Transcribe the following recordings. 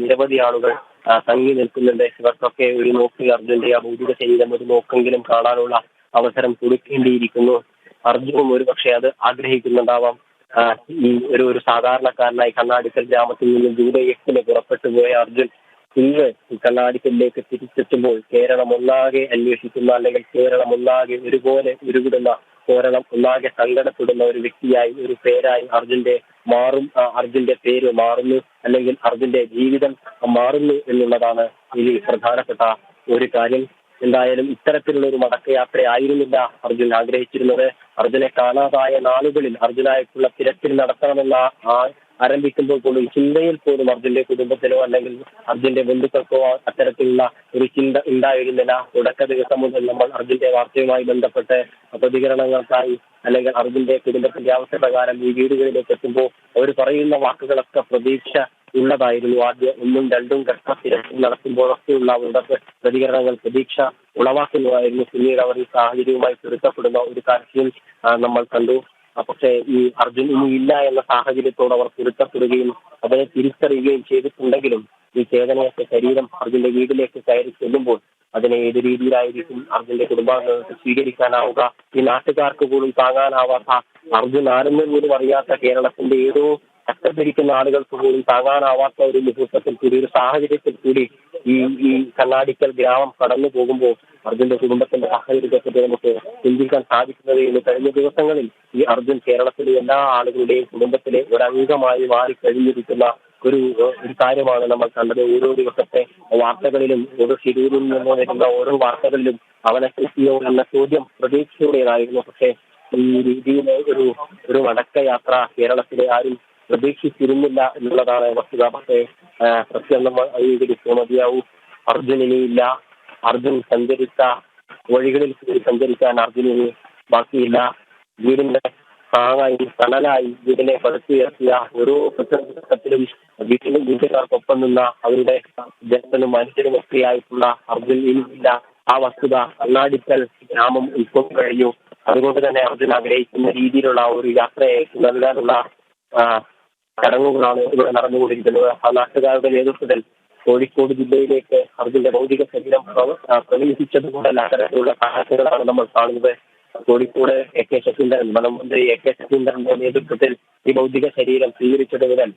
നിരവധി ആളുകൾ തങ്ങി നിൽക്കുന്നുണ്ട്. ഇവർക്കൊക്കെ ഒരു നോക്ക് അർജുന്റെ ആ ഭൗതിക ശരീരം ഒരു നോക്കെങ്കിലും കാണാനുള്ള അവസരം കൊടുക്കേണ്ടിയിരിക്കുന്നു. അർജുനും ഒരു പക്ഷേ അത് ആഗ്രഹിക്കുന്നുണ്ടാവാം. ഈ ഒരു സാധാരണക്കാരനായി കണ്ണാടിക്കൽ ഗ്രാമത്തിൽ നിന്നും ജൂലൈ 8 പുറപ്പെട്ടു പോയ അർജുൻ ഇന്ന് കണ്ണാടിക്കലിലേക്ക് തിരിച്ചെത്തുമ്പോൾ കേരളം ഒന്നാകെ അന്വേഷിക്കുന്ന, അല്ലെങ്കിൽ കേരളം ഒന്നാകെ ഒരുപോലെ ഉരുവിടുന്ന, കേരളം ഒന്നാകെ സങ്കടപ്പെടുന്ന ഒരു വ്യക്തിയായി, ഒരു പേരായി അർജുന്റെ പേര് മാറുന്നു, അല്ലെങ്കിൽ അർജുന്റെ ജീവിതം മാറുന്നു എന്നുള്ളതാണ് ഇതിൽ പ്രധാനപ്പെട്ട ഒരു കാര്യം. എന്തായാലും ഇത്തരത്തിലുള്ള ഒരു മടക്കയാത്ര ആയിരുന്നില്ല അർജുൻ ആഗ്രഹിച്ചിരുന്നത്. അർജുനെ കാണാതായ നാളുകളിൽ അർജുനായിട്ടുള്ള തിരച്ചിൽ നടത്തണമെന്ന ആരംഭിക്കുമ്പോൾ പോലും ചിന്തയിൽ പോലും അർജുന്റെ കുടുംബത്തിനോ അല്ലെങ്കിൽ അർജുന്റെ ബന്ധുക്കൾക്കോ അത്തരത്തിലുള്ള ഒരു ചിന്ത ഉണ്ടായിരുന്നില്ല. തുടക്ക ദിവസം മുതൽ നമ്മൾ അർജുന്റെ വാർത്തയുമായി ബന്ധപ്പെട്ട് പ്രതികരണങ്ങൾക്കായി, അല്ലെങ്കിൽ അർജുന്റെ കുടുംബത്തിന്റെ ആവശ്യപ്രകാരം ഈ വീടുകളിലേക്ക് എത്തുമ്പോൾ അവർ പറയുന്ന വാക്കുകളൊക്കെ പ്രതീക്ഷ ഉള്ളതായിരുന്നു. ആദ്യം 1ഉം 2ഉം ഘട്ട തിരച്ചിൽ നടത്തുമ്പോഴൊക്കെയുള്ള അവരുടെ പ്രതികരണങ്ങൾ പ്രതീക്ഷ ഉളവാക്കുന്നതായിരുന്നു. പിന്നീട് അവർ ഈ സാഹചര്യവുമായി പൊരുത്തപ്പെടുന്ന ഒരു കാഴ്ചയും നമ്മൾ കണ്ടു. പക്ഷേ ഈ അർജുൻ ഇനി ഇല്ല എന്ന സാഹചര്യത്തോട് അവർ പൊരുത്തപ്പെടുകയും അതിനെ തിരിച്ചറിയുകയും ചെയ്തിട്ടുണ്ടെങ്കിലും ഈ ചേതനയൊക്കെ ശരീരം അർജുന്റെ വീട്ടിലേക്ക് കയറി ചെല്ലുമ്പോൾ അതിനെ ഏത് രീതിയിലായിരിക്കും അർജുന്റെ കുടുംബാംഗങ്ങൾക്ക് സ്വീകരിക്കാനാവുക? ഈ നാട്ടുകാർക്ക് പോലും താങ്ങാനാവാത്ത, അർജുൻ ആരെന്ന് പോലും അറിയാത്ത കേരളത്തിന്റെ ഏതോ കഷ്ടപ്പെടിക്കുന്ന ആളുകൾക്ക് പോലും താങ്ങാനാവാത്ത ഒരു മുഹൂർത്തത്തിൽ കൂടി, ഒരു സാഹചര്യത്തിൽ കൂടി ഈ കണ്ണാടിക്കൽ ഗ്രാമം കടന്നു പോകുമ്പോൾ അർജുന്റെ കുടുംബത്തിന്റെ സാഹചര്യത്തെപ്പറ്റി നമുക്ക് ചിന്തിക്കാൻ സാധിക്കുന്നത് ഇന്ന് കഴിഞ്ഞ ദിവസങ്ങളിൽ ഈ അർജുൻ കേരളത്തിലെ എല്ലാ ആളുകളുടെയും കുടുംബത്തിലെ ഒരംഗമായി മാറിക്കഴിഞ്ഞിരിക്കുന്ന ഒരു കാര്യമാണ് നമ്മൾ കണ്ടത്. ഓരോ ദിവസത്തെ വാർത്തകളിലും, ഓരോ ശിരൂരിൽ നിന്ന് വരുന്ന ഓരോ വാർത്തകളിലും അവനെ കിട്ടിയോ എന്ന ചോദ്യം പ്രതീക്ഷയുടേതായിരുന്നു. പക്ഷേ ഈ രീതിയിലെ ഒരു മടക്കയാത്ര കേരളത്തിലെ ആരും പ്രതീക്ഷിച്ചിരുന്നില്ല എന്നുള്ളതാണ് വസ്തുത. പക്ഷേ സത്യം നമ്മൾ അംഗീകരിച്ചു മതിയാവൂ. അർജുനിനിയില്ല. അർജുൻ സഞ്ചരിച്ച വഴികളിൽ സഞ്ചരിക്കാൻ അർജുനിന് ബാക്കിയില്ല. വീടിന്റെ താങ്ങായി, തണലായി, വീടിനെ പടുത്തുയർത്തിയ ഓരോ ഘട്ടത്തിലും വീട്ടുകാർക്കൊപ്പം നിന്ന അവരുടെ ജനനും മനുഷ്യനും ഒക്കെയായിട്ടുള്ള അർജുൻ ഇനിയില്ല. ആ വസ്തുത കണ്ണാടിക്കൽ ഗ്രാമം ഉൾക്കൊണ്ടു കഴിഞ്ഞു. അതുകൊണ്ട് തന്നെ അർജുൻ ആഗ്രഹിക്കുന്ന രീതിയിലുള്ള ഒരു യാത്രയെ നൽകാനുള്ള ചടങ്ങുകളാണ് ഇവിടെ നടന്നുകൊണ്ടിരിക്കുന്നത്. ആ നാട്ടുകാരുടെ നേതൃത്വത്തിൽ കോഴിക്കോട് ജില്ലയിലേക്ക് അർജുന്റെ ഭൗതിക ശരീരം പ്രവേശിച്ചതുകൊണ്ടല്ല അത്തരത്തിലുള്ള സാഹചര്യങ്ങളാണ് നമ്മൾ കാണുന്നത്. കോഴിക്കോട് AK ശശീന്ദ്രൻ, വനമന്ത്രി AK ശശീന്ദ്രന്റെ നേതൃത്വത്തിൽ ഈ ഭൗതിക ശരീരം സ്വീകരിച്ചത് മുതൽ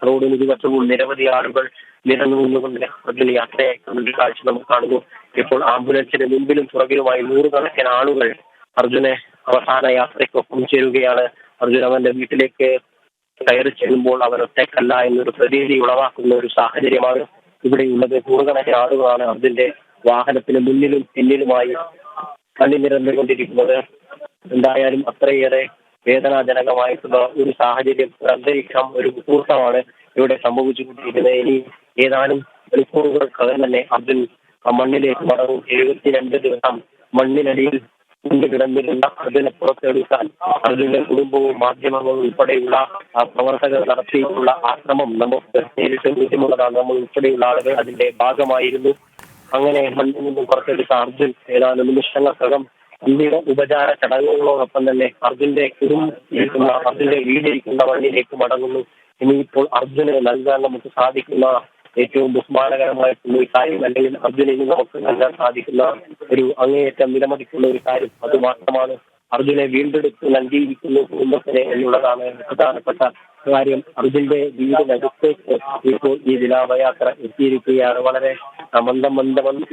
റോഡിന് ഇരുവശവും നിരവധി ആളുകൾ നിരന്നുകൊണ്ട് അർജുന യാത്രയായി കാഴ്ച നമുക്ക് കാണുന്നു. ഇപ്പോൾ ആംബുലൻസിന് മുമ്പിലും പുറകിലുമായി നൂറുകണക്കിന് ആളുകൾ അർജുനെ അവസാന യാത്രയ്ക്കൊപ്പം ചേരുകയാണ്. അർജുൻ അവന്റെ വീട്ടിലേക്ക് കയറി ചെല്ലുമ്പോൾ അവർ ഒറ്റക്കല്ല എന്നൊരു പ്രതീതി ഉളവാക്കുന്ന ഒരു സാഹചര്യമാണ് ഇവിടെയുള്ളത്. നൂറുകണക്കിന് ആളുകളാണ് അർജുന്റെ വാഹനത്തിന് മുന്നിലും പിന്നിലുമായി കണ്ണിനിരന്നുകൊണ്ടിരിക്കുന്നത്. എന്തായാലും അത്രയേറെ വേദനാജനകമായിട്ടുള്ള ഒരു സാഹചര്യം, ഒരു അന്തരീക്ഷം, ഒരു മുഹൂർത്തമാണ് ഇവിടെ സംഭവിച്ചുകൊണ്ടിരിക്കുന്നത്. ഇനി ഏതാനും മണിക്കൂറുകൾക്കകം തന്നെ അർജുൻ മണ്ണിലേക്ക് മടങ്ങും. 72 ദിവസം മണ്ണിനടിയിൽ കിടന്നിരുന്ന അർജുനെ പുറത്തെടുക്കാൻ അർജുന്റെ കുടുംബവും മാധ്യമങ്ങളും ഉൾപ്പെടെയുള്ള പ്രവർത്തകർ നടത്തിയിട്ടുള്ള ആശ്രമം നമുക്ക് നേരിട്ട് ബുദ്ധിമുട്ടാണ്. നമ്മൾ ഉൾപ്പെടെയുള്ള ആളുകൾ അതിന്റെ ഭാഗമായിരുന്നു. അങ്ങനെ മണ്ണിൽ നിന്നും പുറത്തെടുത്ത അർജുൻ ഏതാനും നിമിഷങ്ങൾക്കകം ഇന്ത്യയുടെ ഉപചാര ചടങ്ങുകളോടൊപ്പം തന്നെ അർജുന്റെ അർജുന്റെ വീടിരിക്കുന്ന മണ്ണിലേക്ക് മടങ്ങുന്നു. ഇനിയിപ്പോൾ അർജുന് നൽകാൻ നമുക്ക് സാധിക്കുന്ന ഏറ്റവും ബഹുമാനകരമായിട്ടുള്ള ഒരു കാര്യം, അല്ലെങ്കിൽ അർജുനന് നമുക്ക് നൽകാൻ സാധിക്കുന്ന ഒരു അങ്ങേയറ്റം വിലമതിക്കുന്ന ഒരു കാര്യം അത് മാത്രമാണ്. അർജുനെ വീണ്ടെടുത്ത് നൽകിയിരിക്കുന്നു കുടുംബത്തിനെ എന്നുള്ളതാണ് പ്രധാനപ്പെട്ട കാര്യം. അർജുന്റെ വീടിനടുത്തേക്ക് ഇപ്പോൾ ഈ വിലാപയാത്ര എത്തിയിരിക്കുകയാണ്. വളരെ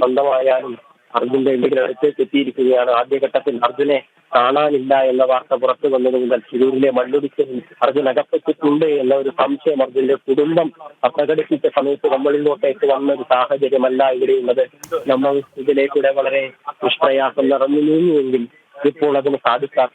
മന്ദമായാലും അർജുന്റെ വീടിനടുത്തേക്ക് എത്തിയിരിക്കുകയാണ്. ആദ്യഘട്ടത്തിൽ അർജുനെ കാണാനില്ല എന്ന വാർത്ത പുറത്തു വന്നത് മുതൽ ശിരൂരിലെ മണ്ണിടിച്ചിൽ അർജുൻ അകപ്പെട്ടിട്ടുണ്ട് എന്ന ഒരു സംശയം അർജുന്റെ കുടുംബം പ്രകടിപ്പിച്ച സമയത്ത് നമ്മളിലോട്ടേക്ക് വന്ന ഒരു സാഹചര്യമല്ല ഇവിടെയുള്ളത്. നമ്മൾ ഇതിലേക്കൂടെ വളരെ നിഷ്പ്രയാസം നടന്നു നീങ്ങുമെങ്കിൽ ഇപ്പോൾ അതിന് സാധിക്കാത്ത